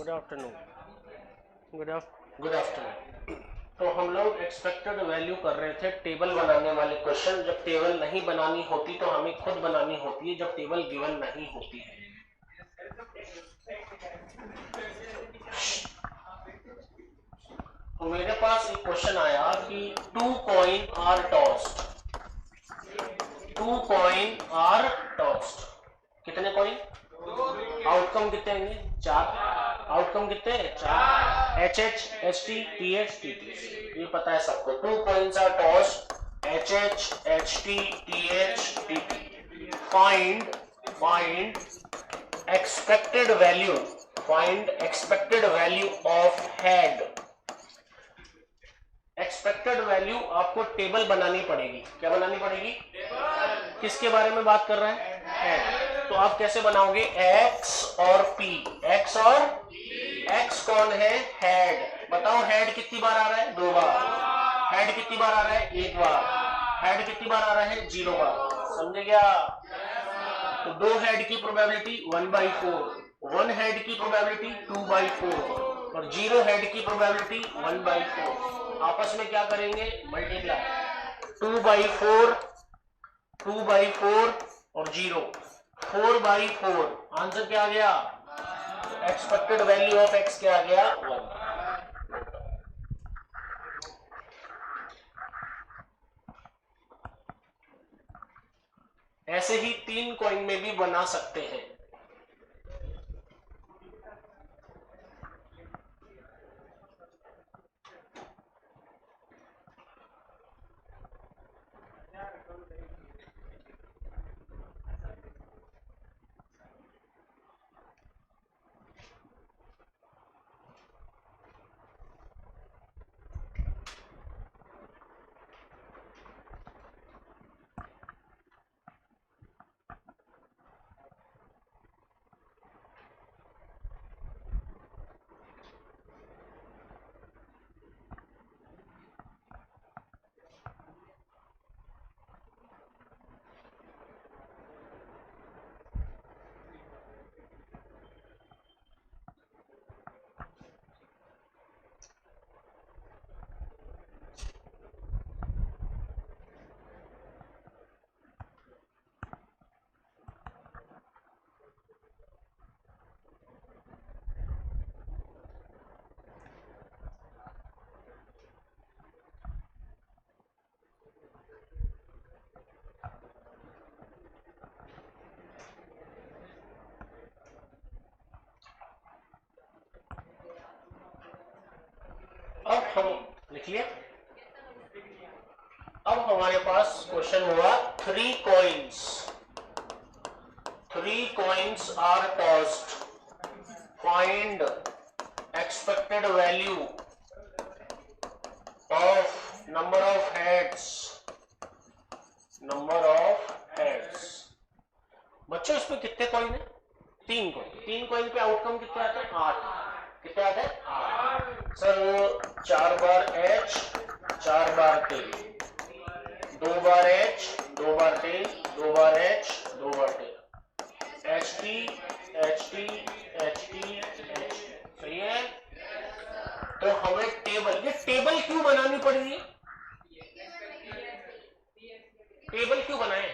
Good afternoon. Good afternoon. तो हम लोग एक्सपेक्टेड वैल्यू कर रहे थे, टेबल बनाने वाले क्वेश्चन। जब टेबल नहीं बनानी होती तो हमें खुद बनानी होती है, जब टेबल गिवन नहीं होती है। तो मेरे पास एक क्वेश्चन आया कि 2 coin are tossed. 2 coin are tossed. कितने कॉइन? आउटकम कितने आएंगे? 4। आउटकम कितने? 4। H H H T T H T T, ये पता है सबको। 2 coins are tossed, H H H T T H T T. Find expected value, find expected value of head. Expected value आपको table बनानी पड़ेगी। क्या बनानी पड़ेगी? किसके बारे में बात कर रहे हैं? हेड। तो आप कैसे बनाओगे? एक्स और पी। एक्स और एक्स कौन है? हेड। बताओ हेड कितनी बार आ रहा है? 2 बार। हेड कितनी बार आ रहा है? 1 बार। हेड कितनी बार आ रहा है? 0 बार। समझे क्या? तो 2 हेड की प्रोबेबिलिटी 1/4, 1 हेड की प्रोबेबिलिटी 2/4 और 0 हेड की प्रोबेबिलिटी 1/4। आपस में क्या करेंगे? मल्टीप्लाई। 2/4, 2/4 और 0, 4/4। आंसर क्या आ गया? एक्सपेक्टेड वैल्यू ऑफ एक्स क्या आ गया? 1। ऐसे ही 3 कॉइन में भी बना सकते हैं। अब हम लिख लिया। अब हमारे पास क्वेश्चन हुआ 3 coins. 3 coins are tossed. Find expected value of number of heads. Number of heads. बच्चों इसमें कितने कॉइन है? 3 कॉइन। 3 कॉइन पे आउटकम कितने आते हैं? 8। कितने आते हैं? 8। सर 4 बार एच, 4 बार टेल, 2 बार एच, 2 बार टेल, 2 बार एच, 2 बार tail. H T H T H T H. सही है। तो हमें टेबल, ये टेबल क्यों बनानी पड़ी? टेबल क्यों बनाए?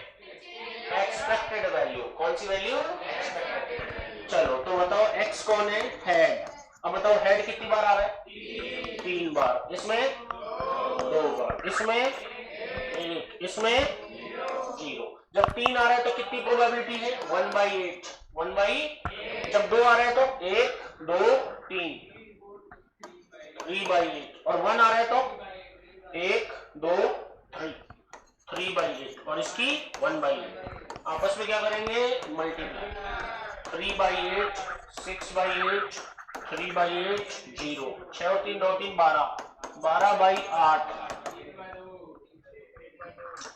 Expected value. कौन सी वैल्यू? एक्सपेक्टेड। चलो तो बताओ एक्स कौन है? हेड। अब बताओ हेड कितनी बार आ रहा है? 3 बार। इसमें 2 बार, इसमें 1, इसमें 0। जब 3 आ रहा है तो कितनी प्रोबेबिलिटी है? 1/8। 1/8। जब 2 आ रहा है तो 1 2 3, 3/8। और 1 आ रहा है तो 1 2 3, 3/8 और इसकी 1/8। आपस में क्या करेंगे? मल्टीप्लाई। 3/8, 6/8, 3/8, 0, 6 और 3 9 3 12, 12/8,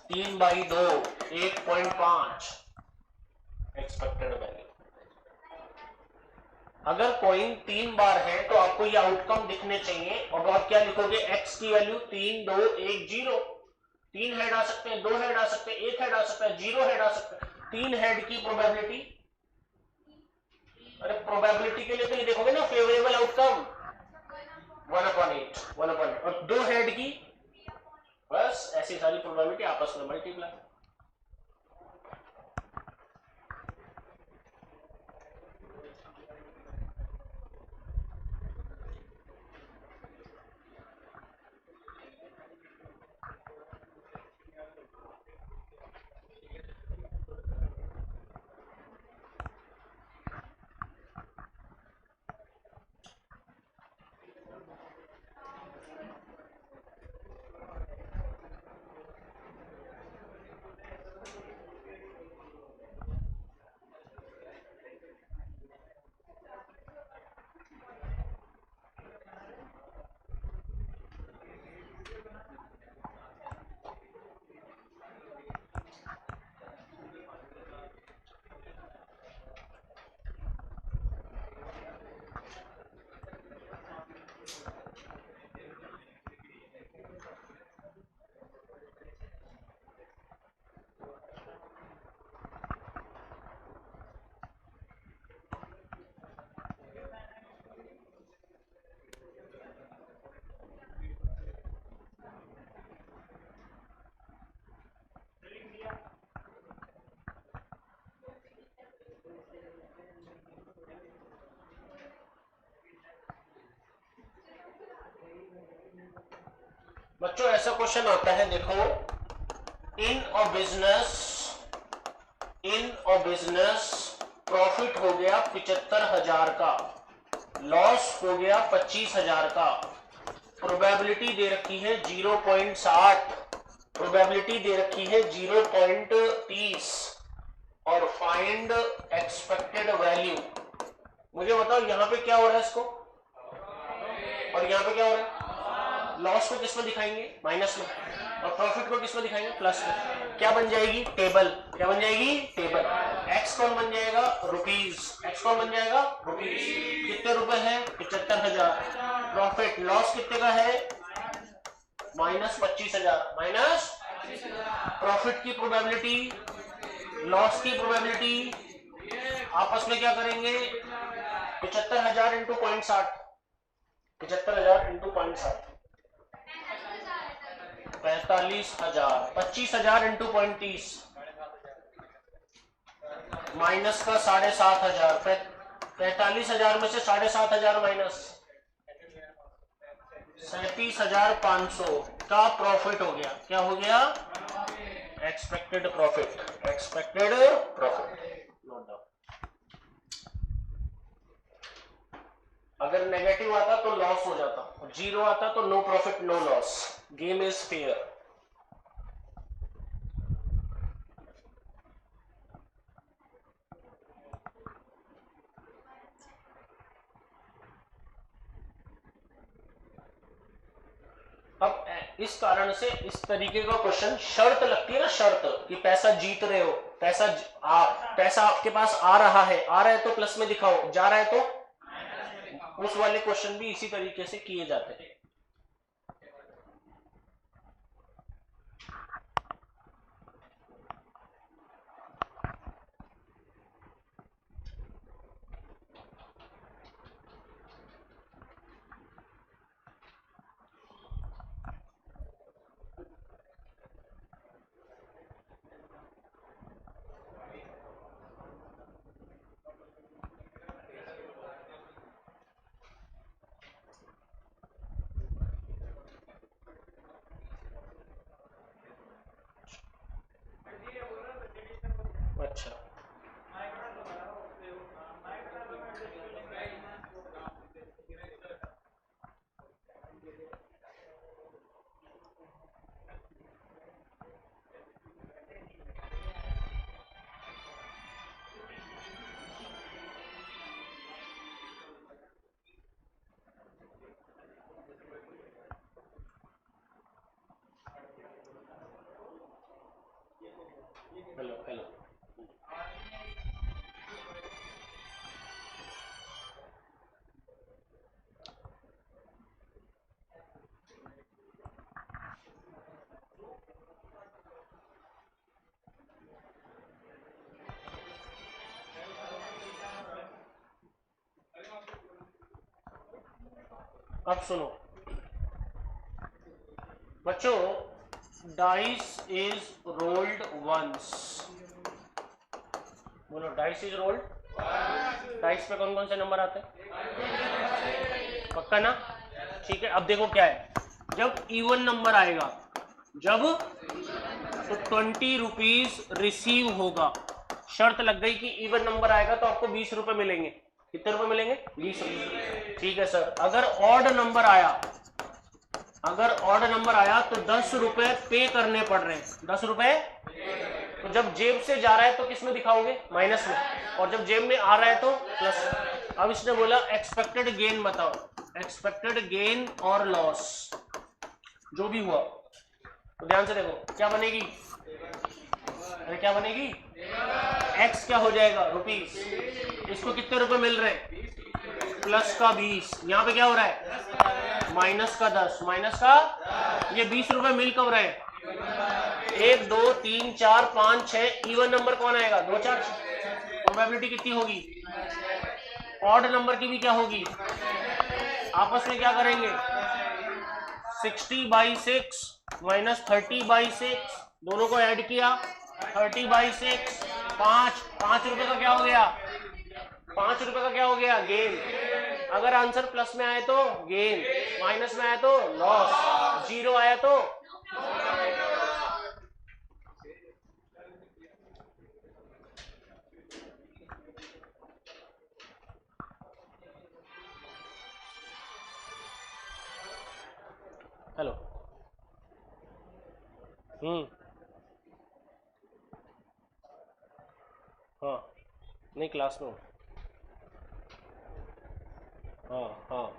3/2, 1.5 एक्सपेक्टेड वैल्यू। अगर कॉइन 3 बार है तो आपको ये आउटकम दिखने चाहिए। और आप क्या लिखोगे? एक्स की वैल्यू 3 2 1 0। 3 हेड आ सकते हैं, 2 हेड आ सकते हैं, 1 हेड आ सकता है, 0 हेड आ सकता है। 3 हेड की प्रोबेबिलिटी, अरे प्रोबेबिलिटी के लिए तो ये देखोगे ना, फेवरेबल आउटकम 1/8, 1/8, और 2 हेड की बस ऐसी सारी प्रोबेबिलिटी आपस में मल्टीप्लाई। बच्चों ऐसा क्वेश्चन आता है, देखो, इन अ बिजनेस प्रॉफिट हो गया 75,000 का, लॉस हो गया 25,000 का, प्रोबेबिलिटी दे रखी है 0.60, प्रोबेबिलिटी दे रखी है 0.30 और फाइंड एक्सपेक्टेड वैल्यू। मुझे बताओ यहाँ पे क्या हो रहा है इसको, और यहाँ पे क्या हो रहा है? लॉस को किस में दिखाएंगे? माइनस में, और प्रॉफिट को किस में दिखाएंगे? प्लस में। क्या बन जाएगी? टेबल। क्या बन जाएगी? टेबल। एक्स कौन बन जाएगा? रुपीज। एक्स कौन बन जाएगा? रुपीज। कितने रुपए हैं? 75,000। प्रॉफिट, लॉस कितने का है? -25,000। माइनस प्रॉफिट की प्रोबेबिलिटी, लॉस की प्रोबेबिलिटी, आपस में क्या करेंगे? 75,000 इंटू 0.60, 75,000 इंटू 0.60, 45,000, 25,000 इंटू 0.30, माइनस का 7,500, 45,000 में से 7,500 माइनस 37,500 का प्रॉफिट हो गया। क्या हो गया? Expected profit, expected profit. Note down. अगर नेगेटिव आता तो लॉस हो जाता, जीरो आता तो no profit no loss, game is fair. अब इस कारण से इस तरीके का क्वेश्चन, शर्त लगती है ना, शर्त कि पैसा जीत रहे हो, पैसा आपके पास आ रहा है तो प्लस में दिखाओ, जा रहा है तो, उस वाले क्वेश्चन भी इसी तरीके से किए जाते हैं। अब सुनो बच्चों, डाइस इज रोल्ड वंस। बोलो डाइस इज रोल्ड। डाइस पे कौन कौन से नंबर आते हैं? पक्का ना? ठीक है, अब देखो क्या है, जब इवन नंबर आएगा, जब तो 20 रुपीज रिसीव होगा। शर्त लग गई कि इवन नंबर आएगा तो आपको 20 रुपए मिलेंगे। कितने रुपए मिलेंगे? 20 रुपए। ठीक है सर, अगर ऑड नंबर आया, अगर ऑड नंबर आया तो 10 रुपए पे करने पड़ रहे हैं। 10 रुपए तो जब जेब से जा रहा है तो किस में दिखाओगे? माइनस में, और जब जेब में आ रहा है तो प्लस। अब इसने बोला एक्सपेक्टेड गेन बताओ, एक्सपेक्टेड गेन और लॉस जो भी हुआ, तो ध्यान से देखो क्या बनेगी। अरे क्या बनेगी? एक्स क्या हो जाएगा? रुपीस। इसको कितने रुपए मिल रहे हैं? प्लस का 20। यहाँ पे क्या हो रहा है? माइनस का 10। माइनस का ये 20 रुपए मिल कब रहे? 1 2 3 4 5 6। इवन नंबर कौन आएगा? 2 4। प्रोबेबिलिटी कितनी होगी? ऑड नंबर की भी क्या होगी? आपस में क्या करेंगे? 60/6 माइनस 30/6, दोनों को ऐड किया, 30/6। 5 रुपए का क्या हो गया? 5 रुपए का क्या हो गया? गेन। अगर आंसर प्लस में आए तो गेन, माइनस में आया तो लॉस, 0 आया तो हेलो। हाँ नहीं, क्लास में हूँ। हाँ हाँ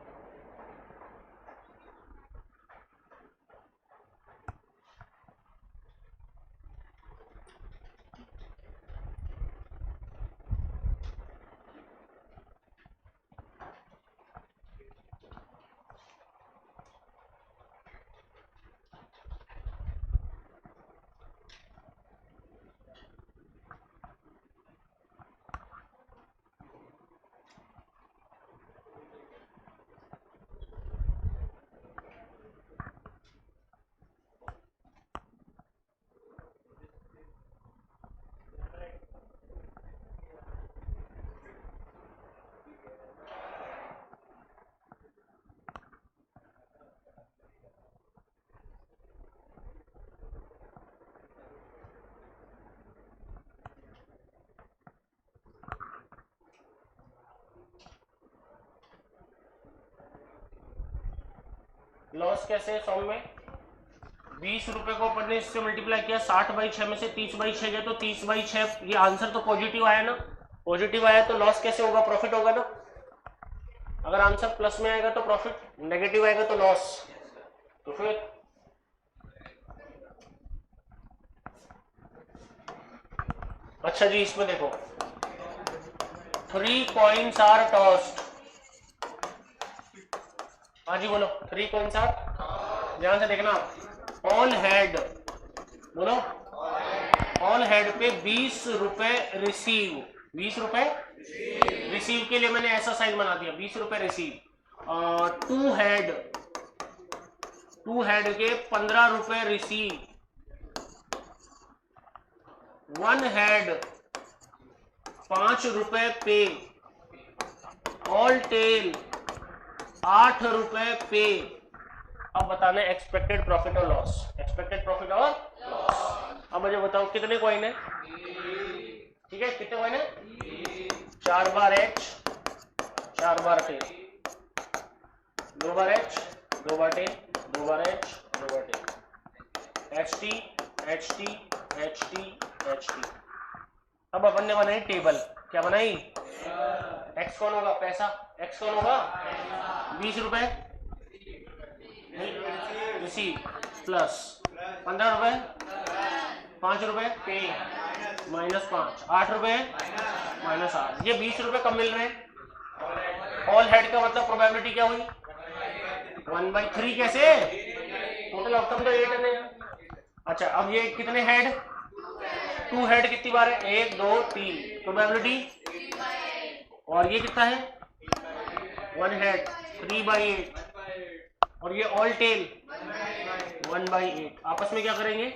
लॉस कैसे है सॉम में? 20 रुपए को अपन ने इससे मल्टीप्लाई किया, 60/6 में से 30/6 गया तो 30/6। ये आंसर तो पॉजिटिव आया ना? पॉजिटिव आया तो लॉस कैसे होगा? प्रॉफिट होगा ना? अगर आंसर प्लस में आएगा तो प्रॉफिट, नेगेटिव आएगा तो लॉस। तो फिर अच्छा जी, इसमें देखो 3 कॉइन्स आर टॉस्ड। हाँ जी बोलो, 3 कॉइन्स आर, ध्यान से देखना। ऑन हेड, बोलो ऑन हेड पे 20 रुपए रिसीव। 20 रुपए रिसीव के लिए मैंने ऐसा साइन बना दिया, 20 रुपए रिसीव। टू हेड के 15 रुपए रिसीव। 1 हेड 5 रुपए पे। ऑल टेल 8 रुपए पे। अब बताना एक्सपेक्टेड प्रॉफिट और लॉस। एक्सपेक्टेड प्रॉफिट और लॉस। अब मुझे बताओ कितने कॉइन है? ठीक है, कितने कॉइन है? 4 बार एच, 4 बार टेल, 2 बार एच, 2 बार टेल, 2 बार एच, 2 बार tail, H T H T H T H T. अब अपन ने बनाई टेबल। क्या बनाई? एक्स कौन होगा? पैसा। एक्स कौन होगा? 20 रुपए रिसीव प्लस 15 रुपए, 5 रुपए पे माइनस 5, 8 रुपए माइनस 8। ये 20 रुपए कब मिल रहे हैं? ऑल हेड का मतलब प्रोबेबिलिटी क्या हुई? 1/3। कैसे? टोटल आउटकम तो 8 है। अच्छा, अब ये कितने हेड? 2 हेड कितनी बार है? 1 2 3, प्रोबेबिलिटी। और ये कितना है? 1 हेड, 3/8। और ये ऑल टेल 1/8। आपस में क्या करेंगे?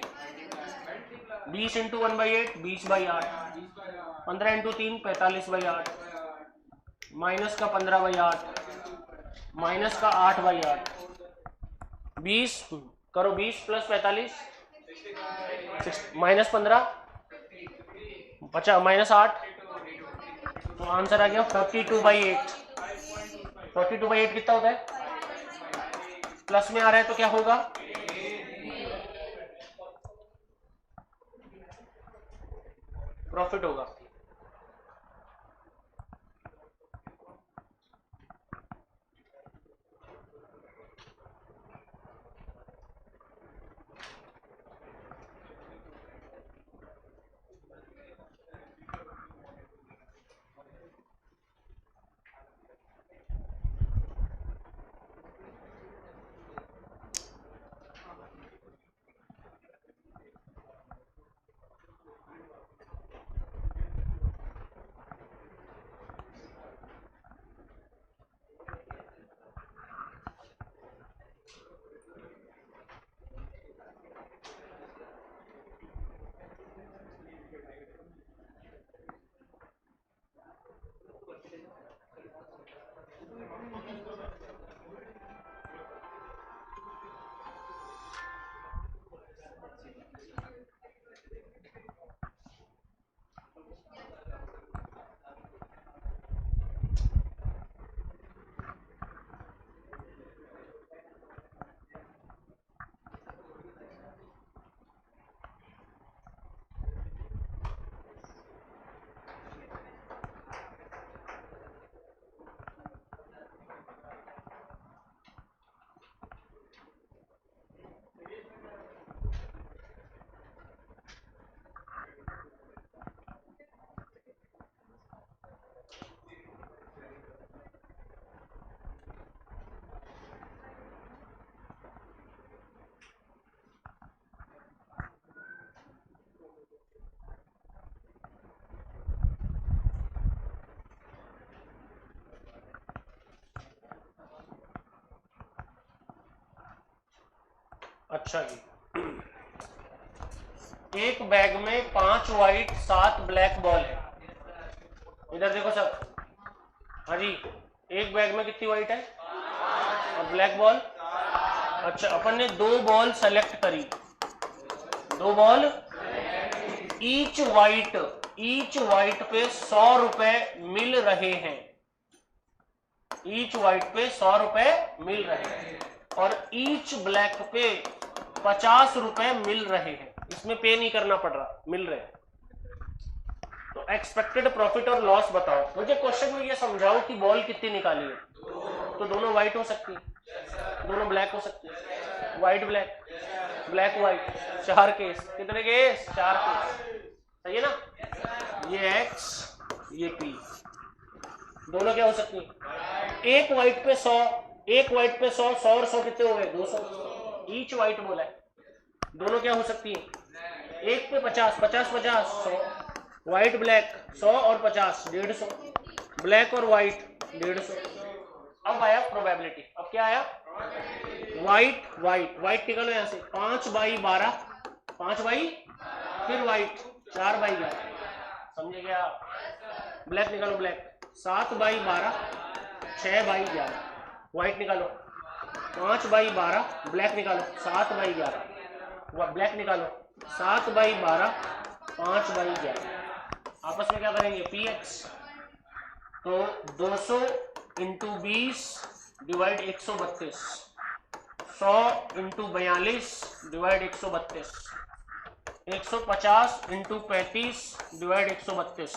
20 इंटू 1/8 20/8, 15 इंटू 3 45/8, माइनस का 15/8, माइनस का 8/8, 20 करो, 20 प्लस 45 माइनस 15 50 माइनस 8, तो आंसर आ गया 42/8। 42/8 कितना होता है? प्लस में आ रहा है तो क्या होगा? प्रॉफिट होगा। अच्छा जी, एक बैग में 5 व्हाइट 7 ब्लैक बॉल है। इधर देखो सब। हाँ जी, एक बैग में कितनी व्हाइट है और ब्लैक बॉल? अच्छा, अपन ने 2 बॉल सेलेक्ट करी, 2 बॉल, ईच वाइट पे 100 रुपए मिल रहे हैं। ईच वाइट पे 100 रुपए मिल रहे हैं और ईच ब्लैक पे 50 रुपए मिल रहे हैं। इसमें पे नहीं करना पड़ रहा, मिल रहे हैं। तो एक्सपेक्टेड प्रॉफिट और लॉस बताओ। मुझे क्वेश्चन में ये समझाओ कि बॉल कितनी निकाली है। तो दोनों व्हाइट हो सकती है, दोनों ब्लैक हो सकती है, white black, black white, 4 case. कितने केस? 4 केस। सही है ना? ये एक्स, ये पी, दोनों क्या हो सकती है? एक व्हाइट पे 100, एक व्हाइट पे 100, 100 और 100 कितने हो गए? 200। ईच व्हाइट बोला है। दोनों क्या हो सकती है? एक पे 50, 50 50 100, व्हाइट ब्लैक 100 और 50 150, ब्लैक और व्हाइट 150। अब आया प्रोबेबिलिटी। अब क्या आया? व्हाइट व्हाइट व्हाइट निकालो यहां से। 5/12, 5 बाई, फिर व्हाइट 4/11, समझे क्या? ब्लैक निकालो, ब्लैक 7/12, 6/11, व्हाइट निकालो 5/12, ब्लैक निकालो 7/11, ब्लैक निकालो 7/12, 5/11। आपस में क्या करेंगे? px। तो 200 into 20 divide 132, 100 into 42 divide 132, 150 into 35 divide 132,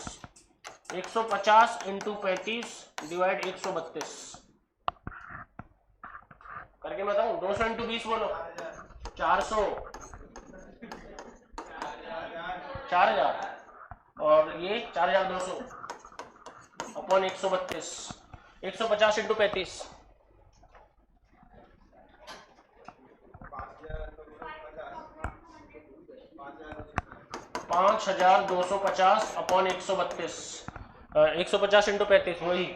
150 into 35 divide 132 करके बताऊं। 200 इंटू 20 बोलो, 400, 4000, और ये 4200 अपॉन 132, 150 इंटू 35, 5250 अपॉन 132, 150 इंटू 35 वही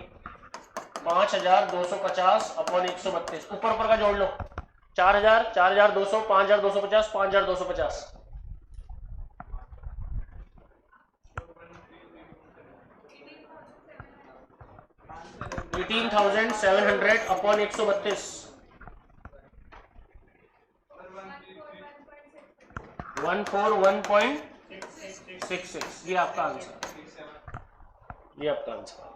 5250 अपॉन 132। ऊपर ऊपर का जोड़ लो। 4000, 4200, 5250, 5250, 18,700 अपॉन 132, 141.66। ये आपका आंसर, ये आपका आंसर।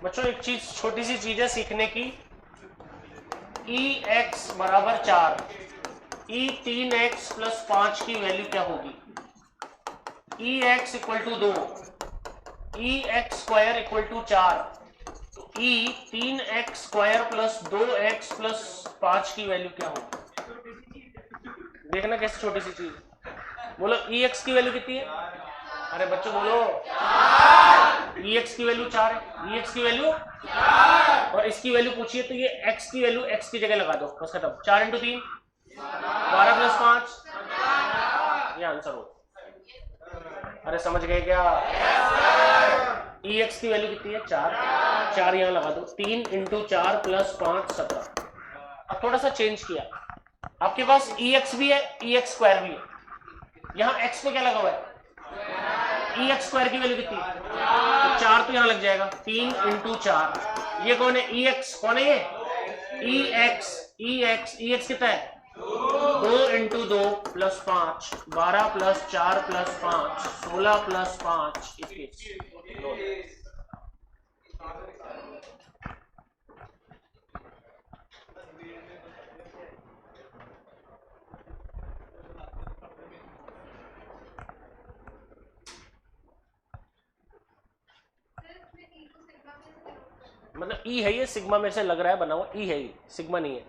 बच्चों एक चीज, छोटी सी चीज है सीखने की। ई एक्स बराबर 4, ई 3x प्लस 5 की वैल्यू क्या होगी? E X equal to 2, E X square equal to 4, तो ई 3x square plus 2x plus 5 की वैल्यू क्या होगी? देखना कैसे छोटी सी चीज। बोलो ई एक्स की वैल्यू कितनी है? अरे बच्चों बोलो, ई एक्स की वैल्यू 4 है, ई एक्स की वैल्यू, और इसकी वैल्यू पूछिए तो ये x की वैल्यू x की जगह लगा दो, बस खत्म। 4 इंटू 3 12 प्लस 5, ये आंसर हो। अरे समझ गए क्या? ई एक्स की वैल्यू कितनी है? 4, 4 यहां लगा दो। 3 इंटू 4 प्लस 5 17। अब थोड़ा सा चेंज किया, आपके पास ई एक्स भी है, ई एक्स स्क्वायर भी है। यहाँ x पे क्या लगा हुआ है? ई एक्स स्क्वायर की वैल्यू कितनी? तो 4 तो यहां लग जाएगा। 3 इंटू 4, ये कौन है? ई एक्स। कौन है ये? ई एक्स। ई एक्स, ई एक्स कितना है? 2 into 2 plus 5, 12 plus 4 plus 5, 16 plus 5 21। मतलब ई है ये, सिग्मा मेरे से लग रहा है बना हुआ, ई है ये, सिग्मा नहीं है।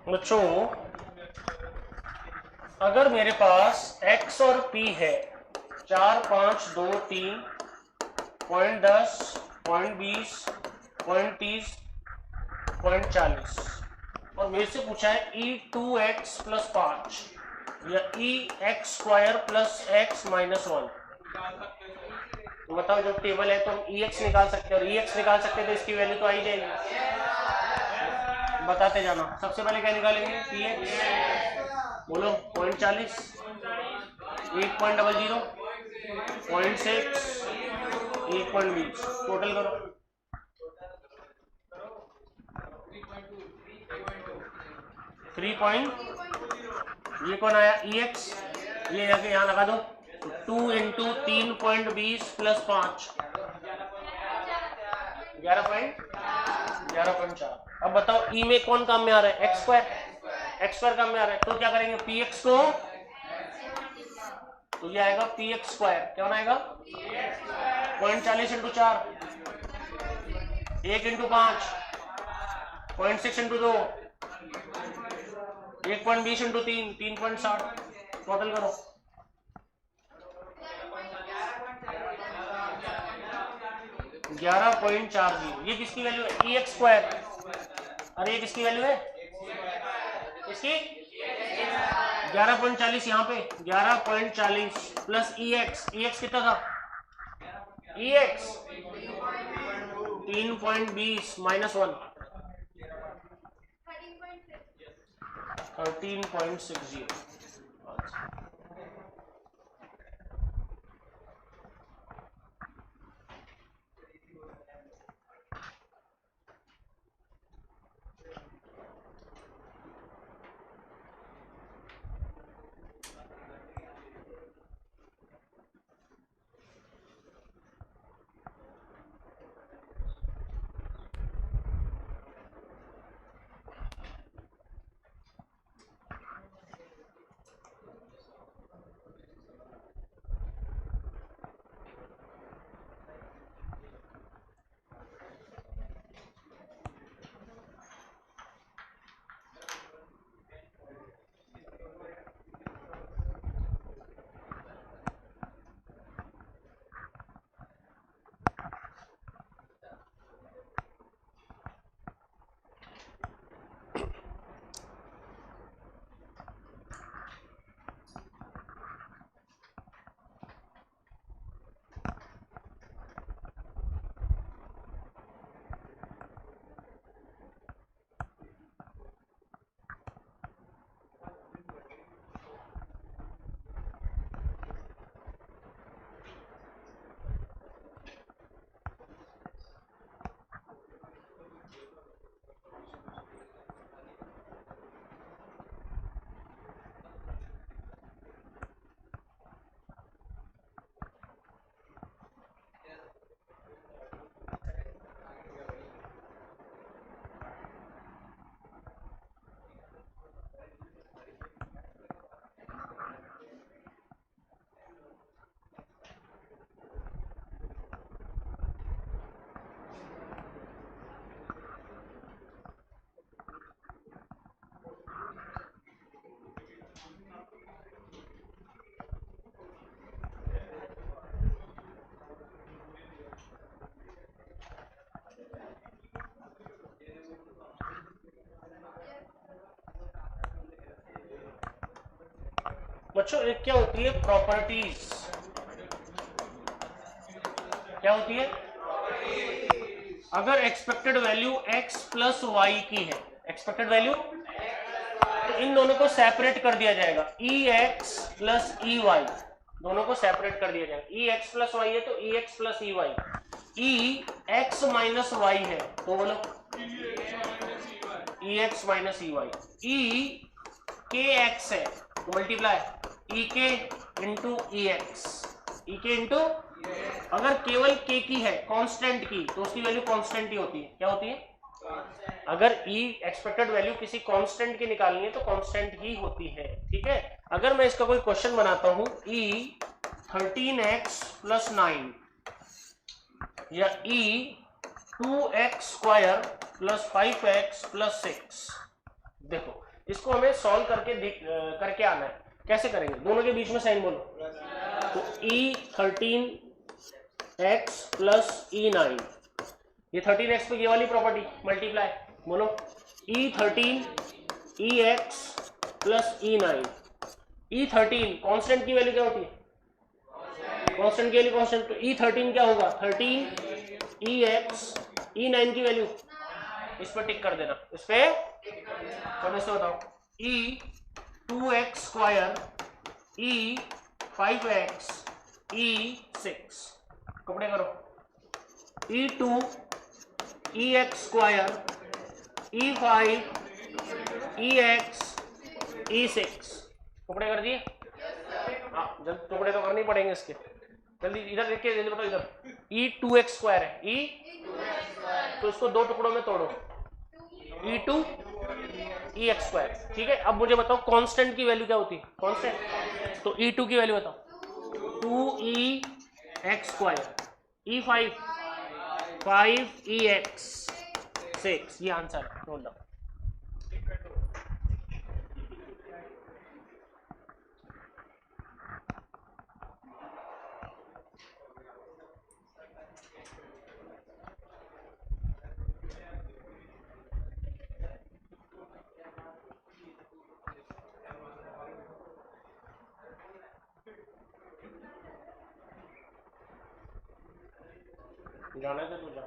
बच्चों अगर मेरे पास x और p है 4, 5, 2, 3, 0.10, 0.20, 0.30, 0.40 और मेरे से पूछा है e2x + 5 या e(x² + x - 1। तो बताओ जब टेबल है तो हम ex निकाल सकते हैं और ex निकाल सकते हैं तो इसकी वैल्यू तो आ ही जाएगी। बताते जाना। सबसे पहले क्या निकालेंगे px, बोलो 0.40, 1.00, 0.6, 1.20, टोटल करो 3 ये कौन आया ex, ये जाके यहाँ लगा दो 2 × 3.20 + 5 11.4। अब बताओ ई में कौन काम में आ रहा है x² काम में आ रहा है तो क्या करेंगे px को, तो ये आएगा px², क्या आएगा 0.40 × 4, 1 × 5, 0.6 × 2, 1.20 × 3, 3.60, टोटल करो 11.40। ये किसकी वैल्यू है ex², अरे ये किसकी वैल्यू है इसकी 11.40, यहाँ पे 11.40 प्लस ex कितना था ex 3.20 - 1 13.60। बच्चों एक क्या होती है प्रॉपर्टीज, क्या होती है अगर एक्सपेक्टेड वैल्यू x + y की है, एक्सपेक्टेड वैल्यू तो इन दोनों को सेपरेट कर दिया जाएगा ex + ey, दोनों को सेपरेट कर दिया जाएगा। ex + y है तो ex + ey, ex - y है तो बोलो ex - ey, kx है तो multiply ek × ex, ek into, अगर केवल k की है कांस्टेंट की तो उसकी वैल्यू कांस्टेंट ही होती है। क्या होती है अगर e एक्सपेक्टेड वैल्यू किसी कांस्टेंट की निकालनी है तो कांस्टेंट ही होती है। ठीक है, अगर मैं इसका कोई क्वेश्चन बनाता हूं e 13x + 9 या e 2x² + 5x + 6, देखो इसको हमें सॉल्व करके आना है। कैसे करेंगे? दोनों के बीच में साइन बोलो। तो E13x प्लस E9, ये 13x पे ये वाली प्रॉपर्टी मल्टीप्लाई बोलो। E13 EX plus E9। E13 constant की वैल्यू क्या होती है? कांस्टेंट के लिए कांस्टेंट, तो E13 क्या होगा? 13 EX, E9 की वैल्यू इस पे टिक कर देना, इस पे। अब ऐसे बताओ, E2x स्क्वायर E5x E6, कपड़े करो। E2 EX square E5 EX E6, टुकड़े कर दिए? हाँ, जल्दी टुकड़े तो करने पड़ेंगे इसके। जल्दी इधर देख के जल्दी बताओ। इधर E2x स्क्वायर है, E तो इसको दो टुकड़ों में तोड़ो, E2 EX स्क्वायर। ठीक है, अब मुझे बताओ कांस्टेंट की वैल्यू क्या होती है? कांस्टेंट, तो E2 की वैल्यू बताओ। 2EX स्क्वायर E5 5EX 6, ये आंसर है। Note down. जाना है तो जा।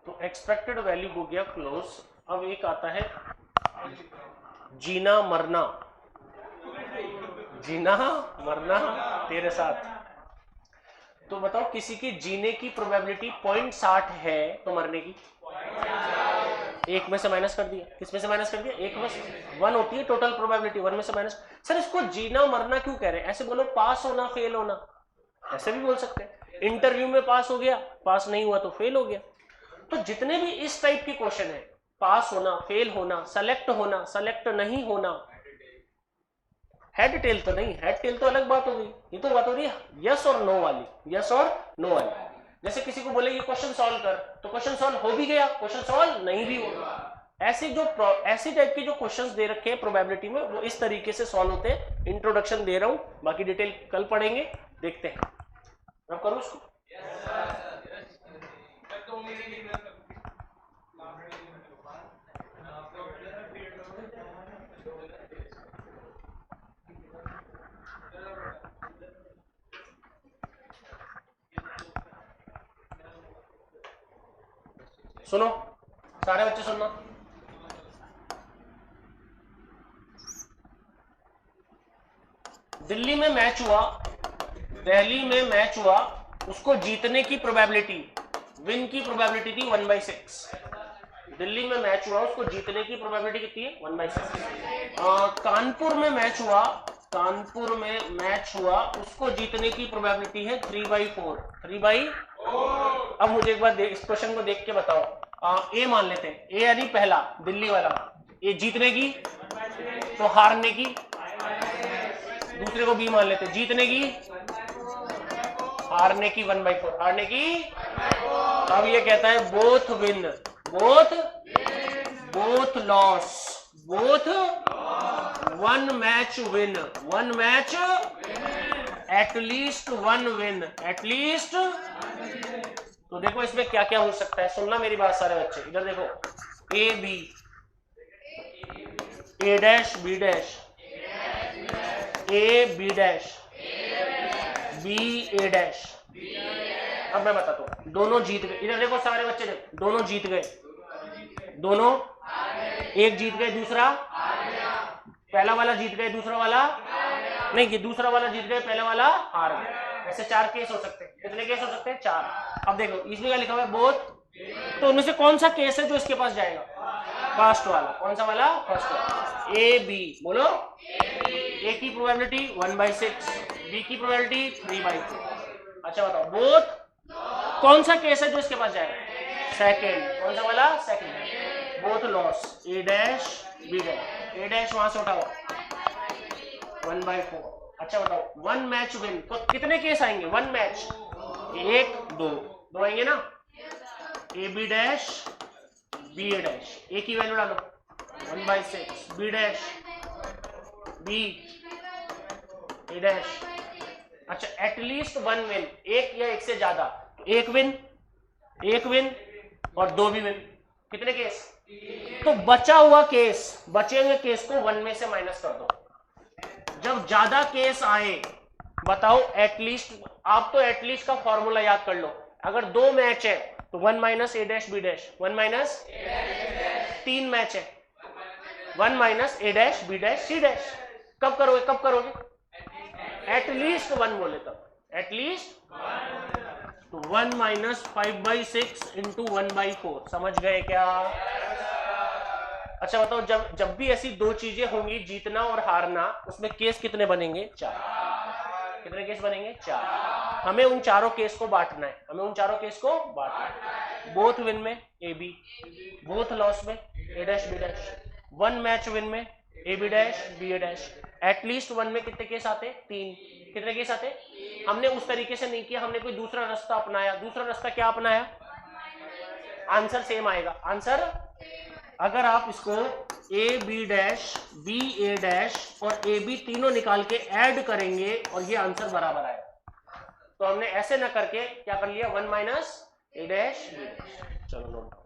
तो एक्सपेक्टेड वैल्यू हो गया क्लोज। अब एक आता है जीना मरना, जीना मरना तेरे साथ। तो बताओ किसी के जीने की प्रोबेबिलिटी 0.60 है तो मरने की एक में से माइनस कर दिया। किस में से माइनस कर दिया? एक में से। 1 होती है टोटल प्रोबेबिलिटी, 1 में से माइनस। सर इसको जीना मरना क्यों कह रहे हैं? ऐसे बोलो पास होना फेल होना, ऐसे भी बोल सकते हैं। इंटरव्यू में पास हो गया, पास नहीं हुआ तो फेल हो गया। तो जितने भी इस टाइप के क्वेश्चन है, पास होना, फेल होना, सेलेक्ट नहीं होना, हेड टेल तो नहीं, हेड टेल तो अलग बात हो गई। ये तो बात हो रही है यस और नो वाली, यस और नो वाली। जैसे किसी को बोले ये क्वेश्चन सॉल्व कर, तो क्वेश्चन सॉल्व हो भी गया, क्वेश्चन सॉल्व नहीं भी होगा। ऐसी टाइप के जो क्वेश्चंस दे रखे हैं प्रोबेबिलिटी में, वो इस तरीके से सॉल्व होते हैं। इंट्रोडक्शन दे रहा हूं, बाकी डिटेल कल पढ़ेंगे, देखते हैं। मैं करूं इसको? सुनो सारे बच्चे, सुनना। दिल्ली में मैच हुआ, उसको जीतने की प्रोबेबिलिटी, विन की प्रोबेबिलिटी थी 1/6। दिल्ली में मैच हुआ, उसको जीतने की प्रोबेबिलिटी कितनी है? 1/6। कानपुर में मैच हुआ, उसको जीतने की प्रोबेबिलिटी है 3/4। 3/4। अब मुझे एक बार इस क्वेश्चन को देख के बताओ। ए मान लेते हैं, ए यानी पहला दिल्ली वाला, ए जीतने की, तो हारने की। दूसरे को बी मान लेते हैं, जीतने की, हारने की 1/4, हारने की। अब ये कहता है both win, both loss, both 1 match win, 1 match, at least 1 win, at least. तो देखो इसमें क्या क्या हो सकता है, सुनना मेरी बात सारे बच्चे, इधर देखो। A B A dash B dash, A B dash, B A dash. अब मैं बताता हूं, दोनों जीत गए। इधर देखो सारे बच्चे देखो, दोनों जीत गए, दोनों, एक जीत गए, दूसरा, पहला वाला जीत गए, दूसरा वाला नहीं, ये दूसरा वाला जीत गए, पहला वाला हार गए। ऐसे 4 केस हो सकते हैं। कितने केस हो सकते हैं? 4। अब देखो इसमें क्या लिखा हुआ है? बोथ। तो उनमें से कौन सा केस है जो इसके पास जाएगा? फर्स्ट वाला। कौन सा वाला? फर्स्ट वाला। ए बी, बोलो। ए की प्रोबेबिलिटी 1/6, बी की प्रोबेबिलिटी 3/4। अच्छा बताओ, बोथ कौन सा केस है जो इसके पास जाएगा? सेकेंड। कौन सा वाला? सेकेंड। बोथ लॉस, ए डैश बी डैश, ए डैश वहां से उठा हुआ 1/4। अच्छा बताओ, 1 मैच विन, तो कितने केस आएंगे? 1 मैच, 1 2 आएंगे ना। A B dash B A dash, A की वैल्यू डालो 1/6, B dash B A dash. अच्छा, एटलीस्ट 1 विन, एक या एक से ज्यादा, एक विन और 2 भी विन। कितने केस? तो बचा हुआ केस, बचे हुए केस को 1 में से माइनस कर दो। जब ज्यादा केस आए, बताओ एटलीस्ट, आप तो एटलीस्ट का फॉर्मूला याद कर लो। अगर 2 मैच है तो 1 minus A dash B dash, 1 minus, 3 match है 1 minus A dash B dash C dash. कब करोगे? एटलीस्ट 1 बोले तब, एटलीस्ट 1 माइनस 5/6 इंटू 1/4। समझ गए क्या? अच्छा बताओ, जब भी ऐसी 2 चीजें होंगी, जीतना और हारना, उसमें केस कितने बनेंगे? 4। कितने केस बनेंगे? 4। हमें उन चारों केस को बांटना है, बोथ विन में ए बी, बोथ लॉस में A dash B dash, 1 match win में A B dash B A dash. At least 1 में कितने केस आते? 3। कितने केस आते? हमने उस तरीके से नहीं किया, हमने कोई दूसरा रास्ता अपनाया। दूसरा रास्ता क्या अपनाया? आंसर सेम आएगा। आंसर, अगर आप इसको A B dash B A dash और ए बी तीनों निकाल के ऐड करेंगे और ये आंसर बराबर आएगा। तो हमने ऐसे ना करके क्या कर लिया? 1 minus A dash B dash. चलो नोट।